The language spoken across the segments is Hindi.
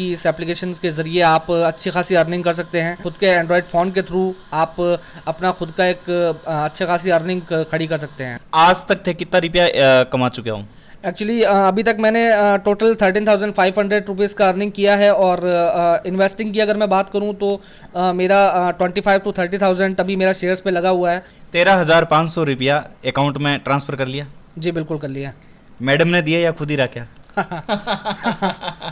इस एप्लीकेशन के ज़रिए आप अच्छी खासी अर्निंग कर सकते हैं। खुद के एंड्रॉयड फ़ोन के थ्रू आप अपना खुद का एक अच्छी खासी अर्निंग खड़ी कर सकते हैं। आज तक थे कितना रुपया कमा चुके हूँ? एक्चुअली अभी तक मैंने टोटल 13,500 रुपीज़ का अर्निंग किया है और इन्वेस्टिंग की अगर मैं बात करूं तो मेरा 25 to 30,000 अभी मेरा शेयर्स पे लगा हुआ है। 13,500 रुपया अकाउंट में ट्रांसफ़र कर लिया? जी बिल्कुल कर लिया। मैडम ने दिया या खुद ही रखा?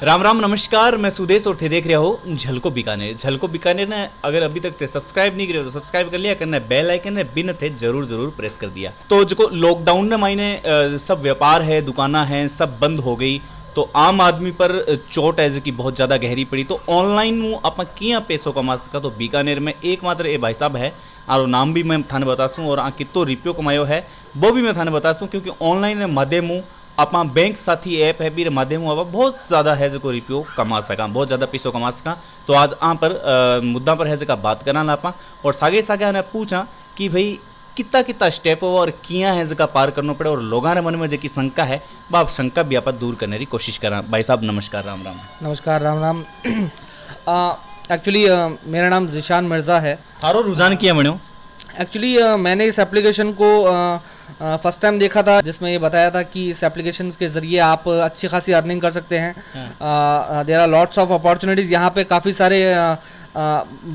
राम राम नमस्कार, मैं सुदेश और थे देख रहे हो झलको बीकानेर। झलको बीकानेर ने अगर अभी तक थे सब्सक्राइब नहीं करे तो सब्सक्राइब कर लिया करना, बेल आइकन ने बिन थे जरूर जरूर प्रेस कर दिया। तो जो लॉकडाउन ने मायने सब व्यापार है, दुकाना है, सब बंद हो गई, तो आम आदमी पर चोट है जो बहुत ज़्यादा गहरी पड़ी। तो ऑनलाइन में आप किया पैसों कमा सका, तो बीकानेर में एकमात्र ये भाई साहब है और नाम भी मैं थाने बतासूँ और कितो रुपयो कमायो है वो भी मैं थाने बतासूँ, क्योंकि ऑनलाइन माध्यम आप बैंक साथी ऐप है भी माध्यम आप बहुत ज़्यादा है जो रुपयो कमा सका, बहुत ज़्यादा पैसों कमा सका। तो आज पर मुद्दा पर है जो बात करना लापा और सागे सागे ने पूछा कि भाई कितना कितना स्टेप हो और किया है जगह पार करना पड़े, और लोगों ने मन में जो शंका है वह शंका भी आप दूर करने की कोशिश करा। भाई साहब नमस्कार, राम राम। नमस्कार, राम राम। एक्चुअली मेरा नाम ज़िशान मिर्ज़ा है। थारो रुझान किया बनो? एक्चुअली मैंने इस एप्लीकेशन को फर्स्ट टाइम देखा था, जिसमें ये बताया था कि इस एप्लीकेशन के ज़रिए आप अच्छी खासी अर्निंग कर सकते हैं। There are lots of opportunities, यहाँ पे काफ़ी सारे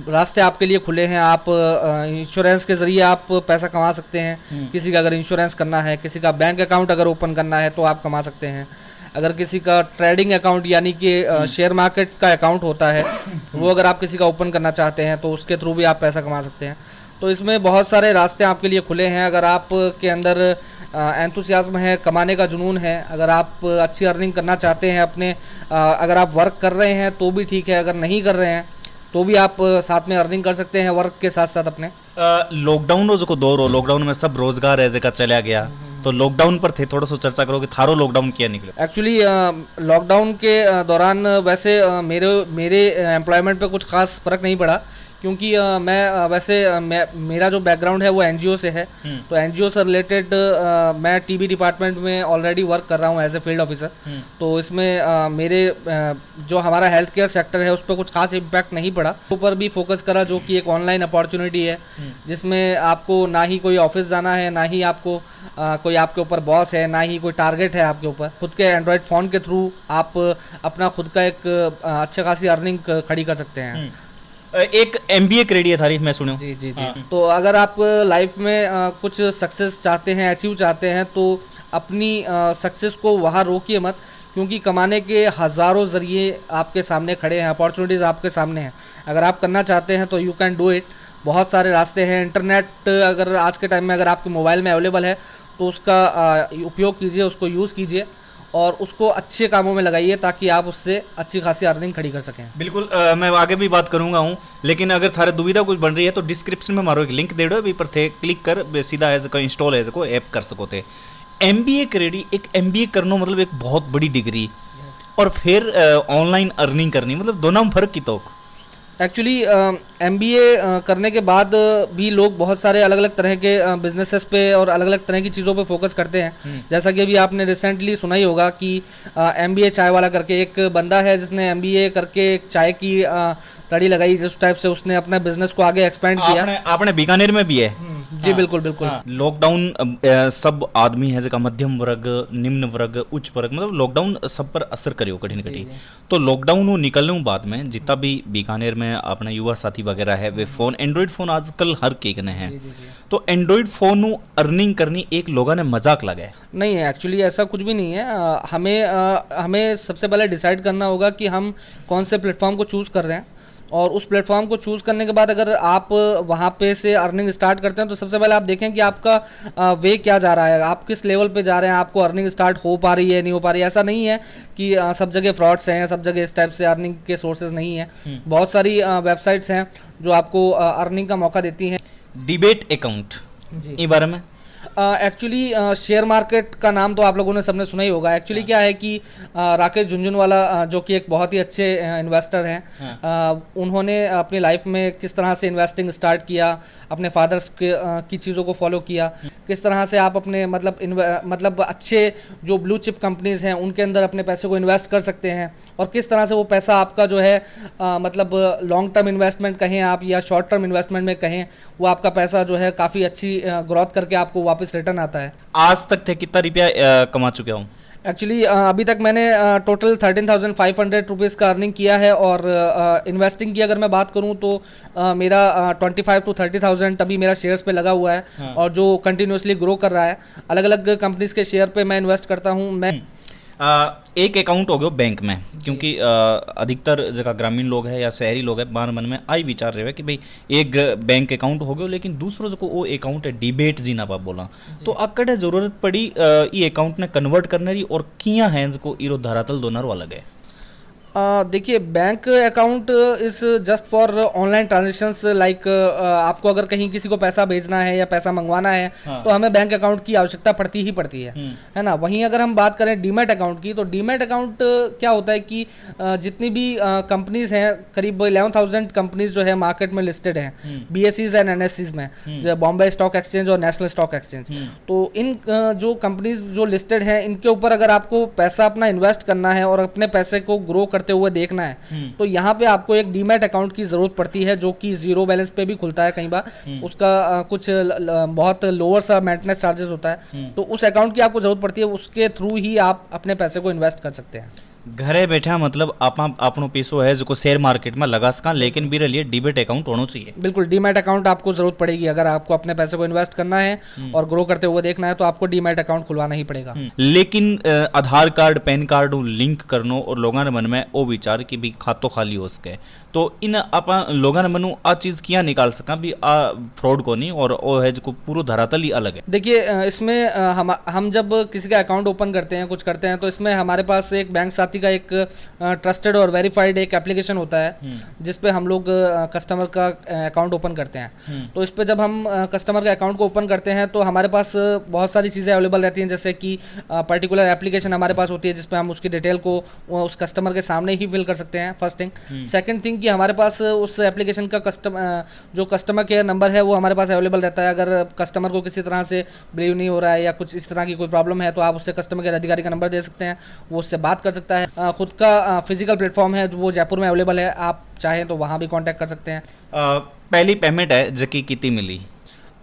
रास्ते आपके लिए खुले हैं। आप इंश्योरेंस के ज़रिए आप पैसा कमा सकते हैं। किसी का अगर इंश्योरेंस करना है, किसी का बैंक अकाउंट अगर ओपन करना है तो आप कमा सकते हैं। अगर किसी का ट्रेडिंग अकाउंट यानी कि शेयर मार्केट का अकाउंट होता है वो अगर आप किसी का ओपन करना चाहते हैं तो उसके थ्रू भी आप पैसा कमा सकते हैं। तो इसमें बहुत सारे रास्ते आपके लिए खुले हैं। अगर आप के अंदर एंथुसियाज्म है, कमाने का जुनून है, अगर आप अच्छी अर्निंग करना चाहते हैं अपने, अगर आप वर्क कर रहे हैं तो भी ठीक है, अगर नहीं कर रहे हैं तो भी आप साथ में अर्निंग कर सकते हैं वर्क के साथ साथ अपने। लॉकडाउन रो जो दौर हो, लॉकडाउन में सब रोजगार है जगह चला गया, तो लॉकडाउन पर थे थोड़ा सा चर्चा करो कि थारो लॉकडाउन क्या निकला? एक्चुअली लॉकडाउन के दौरान वैसे मेरे एम्प्लॉयमेंट पे कुछ खास फ़र्क नहीं पड़ा, क्योंकि मेरा जो बैकग्राउंड है वो एनजीओ से है। तो एनजीओ से रिलेटेड मैं टीबी डिपार्टमेंट में ऑलरेडी वर्क कर रहा हूँ एज ए फील्ड ऑफिसर। तो इसमें मेरे जो हमारा हेल्थ केयर सेक्टर है उस पर कुछ खास इम्पैक्ट नहीं पड़ा। ऊपर भी फोकस करा जो कि एक ऑनलाइन अपॉर्चुनिटी है, जिसमें आपको ना ही कोई ऑफिस जाना है, ना ही आपको कोई आपके ऊपर बॉस है, ना ही कोई टारगेट है आपके ऊपर। खुद के एंड्रॉयड फ़ोन के थ्रू आप अपना खुद का एक अच्छी खासी अर्निंग खड़ी कर सकते हैं। एक MBA क्रेडिट है तारीफ मैं सुना। जी जी जी। तो अगर आप लाइफ में कुछ सक्सेस चाहते हैं, अचीव चाहते हैं, तो अपनी सक्सेस को वहाँ रोकिए मत, क्योंकि कमाने के हज़ारों ज़रिए आपके सामने खड़े हैं, अपॉर्चुनिटीज़ आपके सामने हैं। अगर आप करना चाहते हैं तो यू कैन डू इट। बहुत सारे रास्ते हैं। इंटरनेट अगर आज के टाइम में अगर आपके मोबाइल में अवेलेबल है तो उसका उपयोग कीजिए, उसको यूज़ कीजिए और उसको अच्छे कामों में लगाइए ताकि आप उससे अच्छी खासी अर्निंग खड़ी कर सकें। बिल्कुल, मैं आगे भी बात करूंगा हूँ, लेकिन अगर थारे दुविधा कुछ बन रही है तो डिस्क्रिप्शन में मारो एक लिंक दे दो, अभी पर थे क्लिक कर सीधा एज को इंस्टॉल एज को ऐप कर सको थे। MBA क्रेडिट, एक MBA करना मतलब एक बहुत बड़ी डिग्री और फिर ऑनलाइन अर्निंग करनी, मतलब दोनों में फर्क की तो? एक्चुअली MBA करने के बाद भी लोग बहुत सारे अलग अलग तरह के बिजनेसेस पे और अलग अलग तरह की चीज़ों पे फोकस करते हैं। जैसा कि अभी आपने रिसेंटली सुना ही होगा कि MBA चाय वाला करके एक बंदा है जिसने MBA करके एक चाय की तड़ी लगाई, जिस टाइप से उसने अपना बिजनेस को आगे एक्सपेंड किया। आपने बीकानेर में भी है? जी बिल्कुल बिल्कुल। लॉकडाउन सब आदमी है जगह मध्यम वर्ग, निम्न वर्ग, उच्च वर्ग, मतलब लॉकडाउन सब पर असर करियो कठिन कठिन। तो लॉकडाउन निकलने बाद में जितना भी बीकानेर में अपना युवा साथी वगैरह है वे फ़ोन, एंड्रॉयड फ़ोन आजकल हर केक ने है, तो एंड्रॉयड फ़ोन अर्निंग करनी एक लोगों ने मजाक लगा है? नहीं है, एक्चुअली ऐसा कुछ भी नहीं है। हमें सबसे पहले डिसाइड करना होगा कि हम कौन से प्लेटफॉर्म को चूज़ कर रहे हैं, और उस प्लेटफॉर्म को चूज़ करने के बाद अगर आप वहाँ पे से अर्निंग स्टार्ट करते हैं तो सबसे पहले आप देखें कि आपका वे क्या जा रहा है, आप किस लेवल पे जा रहे हैं, आपको अर्निंग स्टार्ट हो पा रही है, नहीं हो पा रही है। ऐसा नहीं है कि सब जगह फ्रॉड्स हैं, सब जगह इस टाइप से अर्निंग के सोर्सेज नहीं है। बहुत सारी वेबसाइट्स हैं जो आपको अर्निंग का मौका देती हैं। डिबेट अकाउंट, जी, इस बारे में एक्चुअली शेयर मार्केट का नाम तो आप लोगों ने सबने सुना ही होगा। एक्चुअली क्या है कि राकेश झुनझुनवाला जो कि एक बहुत ही अच्छे इन्वेस्टर हैं, उन्होंने अपनी लाइफ में किस तरह से इन्वेस्टिंग स्टार्ट किया, अपने फादर्स की चीज़ों को फॉलो किया, किस तरह से आप अपने मतलब अच्छे जो ब्लू चिप कंपनीज़ हैं उनके अंदर अपने पैसे को इन्वेस्ट कर सकते हैं, और किस तरह से वो पैसा आपका जो है मतलब लॉन्ग टर्म इन्वेस्टमेंट कहें आप या शॉर्ट टर्म इन्वेस्टमेंट में कहें, वो आपका पैसा जो है काफ़ी अच्छी ग्रोथ करके आपको वापस रिटर्न आता है। आज तक थे कितना रुपया कमा चुके हूँ? एक्चुअली अभी तक मैंने टोटल 13,500 रुपीज़ का अर्निंग किया है, और इन्वेस्टिंग की अगर मैं बात करूं तो मेरा 25 to 30,000 अभी मेरा शेयर्स पे लगा हुआ है। हाँ। और जो कंटिन्यूसली ग्रो कर रहा है। अलग अलग कंपनीज के शेयर पे मैं इन्वेस्ट करता हूं। मैं एक अकाउंट हो गयो बैंक में, क्योंकि अधिकतर जगह ग्रामीण लोग हैं या शहरी लोग हैं, बार मन में आई विचार रहे कि भाई एक बैंक अकाउंट हो गयो, लेकिन दूसरों जो वो अकाउंट है डिबेट जी ना बोला, तो अकड़े जरूरत पड़ी ये अकाउंट ने कन्वर्ट करने री, और किया है को इरो धरातल दोनों अलग है। देखिए, bank account is just for online transactions. Like आपको अगर कहीं किसी को पैसा भेजना है या पैसा मंगवाना है, हाँ। तो हमें बैंक अकाउंट की आवश्यकता पड़ती ही पड़ती है ना। वहीं अगर हम बात करें डीमैट अकाउंट की, तो डीमैट अकाउंट क्या होता है कि जितनी भी कंपनीज हैं, करीब 11,000 कंपनीज जो है मार्केट में लिस्टेड हैं BSEs एंड NSEs में, जो बॉम्बे स्टॉक एक्सचेंज और नेशनल स्टॉक एक्सचेंज। तो इन जो कंपनीज जो लिस्टेड हैं, इनके ऊपर अगर आपको पैसा अपना इन्वेस्ट करना है और अपने पैसे को ग्रो करते हुए देखना है, तो यहाँ पे आपको एक डीमैट अकाउंट की जरूरत पड़ती है, जो कि जीरो बैलेंस पे भी खुलता है कई बार। उसका कुछ बहुत लोअर सा मेंटेनेंस चार्जेस होता है, तो उस अकाउंट की आपको जरूरत पड़ती है। उसके थ्रू ही आप अपने पैसे को इन्वेस्ट कर सकते हैं। घरे बैठा मतलब आपनो पैसो है जो शेयर मार्केट में लगा सका, लेकिन मेरे लिए डीमैट अकाउंट होना चाहिए। बिल्कुल, डीमैट अकाउंट आपको जरूरत पड़ेगी। अगर आपको अपने पैसे को इन्वेस्ट करना है और ग्रो करते हुए देखना है, तो आपको डीमैट अकाउंट खुलवाना ही पड़ेगा। लेकिन आधार कार्ड पैन कार्ड लिंक करनो, और लोगों ने मन में वो विचार कि भी खातो खाली हो सके, तो इन अपन लोगों ने मनु आ चीज किया निकाल सका भी आ फ्रॉड को नहीं, और वो है जो पूरा धरातल ही अलग है। देखिए, इसमें हम जब किसी का अकाउंट ओपन करते हैं, कुछ करते हैं, तो इसमें हमारे पास एक बैंक साथी का एक ट्रस्टेड और वेरीफाइड एक एप्लीकेशन होता है, जिस पे हम लोग कस्टमर का अकाउंट ओपन करते हैं। तो इस पे जब हम कस्टमर के अकाउंट को ओपन करते हैं, तो हमारे पास बहुत सारी चीज़ें अवेलेबल रहती हैं, जैसे कि पर्टिकुलर एप्लीकेशन हमारे पास होती है, जिस पे हम उसकी डिटेल को उस कस्टमर के सामने ही फिल कर सकते हैं, फर्स्ट थिंग। सेकंड थिंग कि हमारे पास उस एप्लीकेशन का जो कस्टमर केयर नंबर है, वो हमारे पास अवेलेबल रहता है। अगर कस्टमर को किसी तरह से बिलीव नहीं हो रहा है या कुछ इस तरह की कोई प्रॉब्लम है, तो आप उससे कस्टमर केयर अधिकारी का नंबर दे सकते हैं, वो उससे बात कर सकता है। खुद का फिजिकल प्लेटफॉर्म है, वो जयपुर में अवेलेबल है, आप चाहें तो वहाँ भी कांटेक्ट कर सकते हैं। पहली पेमेंट है जकी कितनी मिली?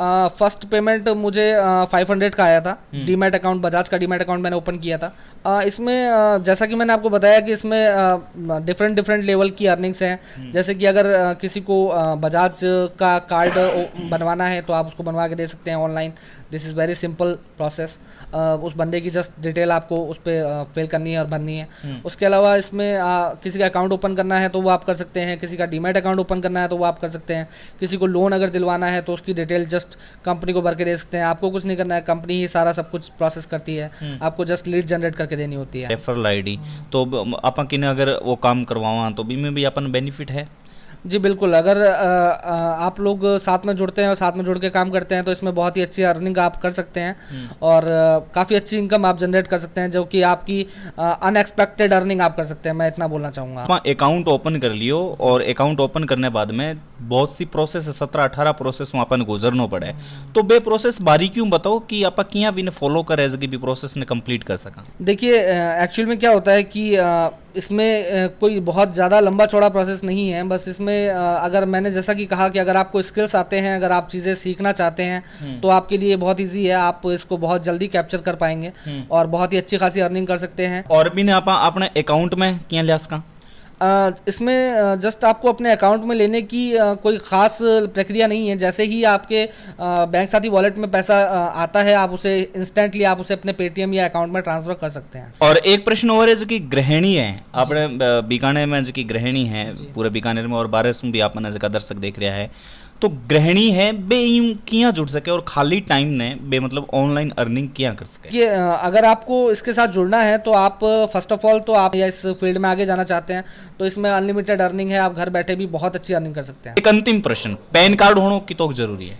फर्स्ट पेमेंट मुझे 500 का आया था। डीमैट अकाउंट, बजाज का डीमैट अकाउंट मैंने ओपन किया था। इसमें जैसा कि मैंने आपको बताया कि इसमें डिफरेंट लेवल की अर्निंग्स हैं। जैसे कि अगर किसी को बजाज का कार्ड बनवाना है, तो आप उसको बनवा के दे सकते हैं online. This is very simple process. उस बंदे की जस्ट डिटेल आपको उस पर फिल करनी है और भरनी है। उसके अलावा इसमें किसी का अकाउंट ओपन करना है तो वो आप कर सकते हैं, किसी का डीमैट अकाउंट ओपन करना है तो वो आप कर सकते हैं, किसी को लोन अगर दिलवाना है तो उसकी डिटेल जस्ट कंपनी को भर के दे सकते हैं। आपको कुछ नहीं करना है, कंपनी ही सारा सब कुछ प्रोसेस करती है, आपको जस्ट लीड जनरेट करके देनी होती है। रेफरल आईडी तो अपन किने अगर वो काम करवावा तो बीमे भी अपन बेनिफिट है? जी बिल्कुल, अगर आप लोग साथ में जुड़ते हैं और साथ में जुड़ के काम करते हैं, तो इसमें बहुत ही अच्छी अर्निंग आप कर सकते हैं, और काफ़ी अच्छी इनकम आप जनरेट कर सकते हैं, जो कि आपकी अनएक्सपेक्टेड अर्निंग आप कर सकते हैं, मैं इतना बोलना चाहूँगा। आप अकाउंट ओपन कर लियो, और अकाउंट ओपन करने बाद में बहुत सी प्रोसेस है, 17-18 प्रोसेस अपन गुजरना पड़े, तो बे प्रोसेस बारीकियों बताओ कि आप किया भी फॉलो करे भी प्रोसेस ने कंप्लीट कर सका। देखिए, एक्चुअल में क्या होता है कि इसमें कोई बहुत ज़्यादा लंबा चौड़ा प्रोसेस नहीं है। बस इसमें अगर मैंने जैसा कि कहा कि अगर आपको स्किल्स आते हैं, अगर आप चीज़ें सीखना चाहते हैं, तो आपके लिए बहुत इजी है, आप इसको बहुत जल्दी कैप्चर कर पाएंगे और बहुत ही अच्छी खासी अर्निंग कर सकते हैं। और भी ने आप अपने अकाउंट में क्या लिया सका? इसमें जस्ट आपको अपने अकाउंट में लेने की कोई ख़ास प्रक्रिया नहीं है। जैसे ही आपके बैंक साथी वॉलेट में पैसा आता है, आप उसे इंस्टेंटली आप उसे अपने पेटीएम या अकाउंट में ट्रांसफर कर सकते हैं। और एक प्रश्न और है जो कि गृहिणी है अपने बीकानेर में, जो कि गृहिणी है पूरे बीकानेर में और बारिश में भी आपने जगह दर्शक देख रहा है, तो गृहिणी है बे यूं किया जुड़ सके और खाली टाइम ने बे मतलब ऑनलाइन अर्निंग किया कर सके? ये अगर आपको इसके साथ जुड़ना है तो आप फर्स्ट ऑफ ऑल तो आप या इस फील्ड में आगे जाना चाहते हैं तो इसमें अनलिमिटेड अर्निंग है, आप घर बैठे भी बहुत अच्छी अर्निंग कर सकते हैं। एक अंतिम प्रश्न, पैन कार्ड होना की तो जरूरी है?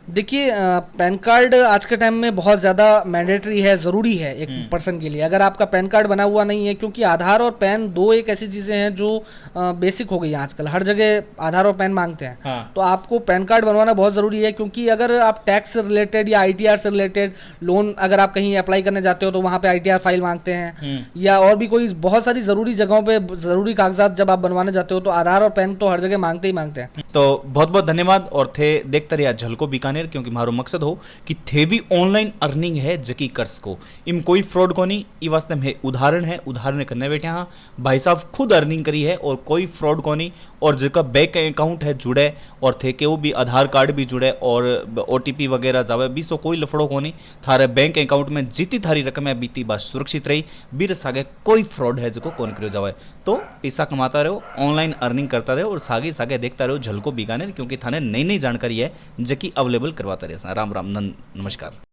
देखिए पैन कार्ड आज के टाइम में बहुत ज़्यादा मैंडेटरी है, ज़रूरी है एक पर्सन के लिए। अगर आपका पैन कार्ड बना हुआ नहीं है, क्योंकि आधार और पैन दो एक ऐसी चीज़ें हैं जो बेसिक हो गई हैं आजकल, हर जगह आधार और पैन मांगते हैं। हाँ। तो आपको पैन कार्ड बनवाना बहुत ज़रूरी है, क्योंकि अगर आप टैक्स से रिलेटेड या ITR से रिलेटेड लोन अगर आप कहीं अप्लाई करने जाते हो तो वहाँ पे ITR फाइल मांगते हैं, या और भी कोई बहुत सारी ज़रूरी जगहों पे ज़रूरी कागजात जब आप बनवाने जाते हो तो आधार और पैन तो हर जगह मांगते ही मांगते हैं। तो बहुत बहुत धन्यवाद और थे देखते रहिए झलको बीकानेर, क्योंकि मारो मकसद हो कि थे भी ऑनलाइन अर्निंग है जकी कर्ज को इम कोई फ्रॉड को नहीं, ई वास्ते में उदाहरण है, उदाहरण करने बैठे हाँ भाई साहब खुद अर्निंग करी है और कोई फ्रॉड को नहीं, और जका बैंक अकाउंट है जुड़े और थे के वो भी आधार कार्ड भी जुड़े और OTP वगैरह जावे भी सो कोई लफड़ो को नहीं, थारे बैंक अकाउंट में जीती थारी रकम है बीती बात सुरक्षित रही, बीर सागे कोई फ्रॉड है जो कौन करो जावे। तो पैसा कमाता रहो, ऑनलाइन अर्निंग करता रहो और सागे सागे देखता रहो झलको बीकानेर, क्योंकि थाने नई नई जानकारी है जकी अवेलेबल करवाता रहे। राम राम नमस्कार।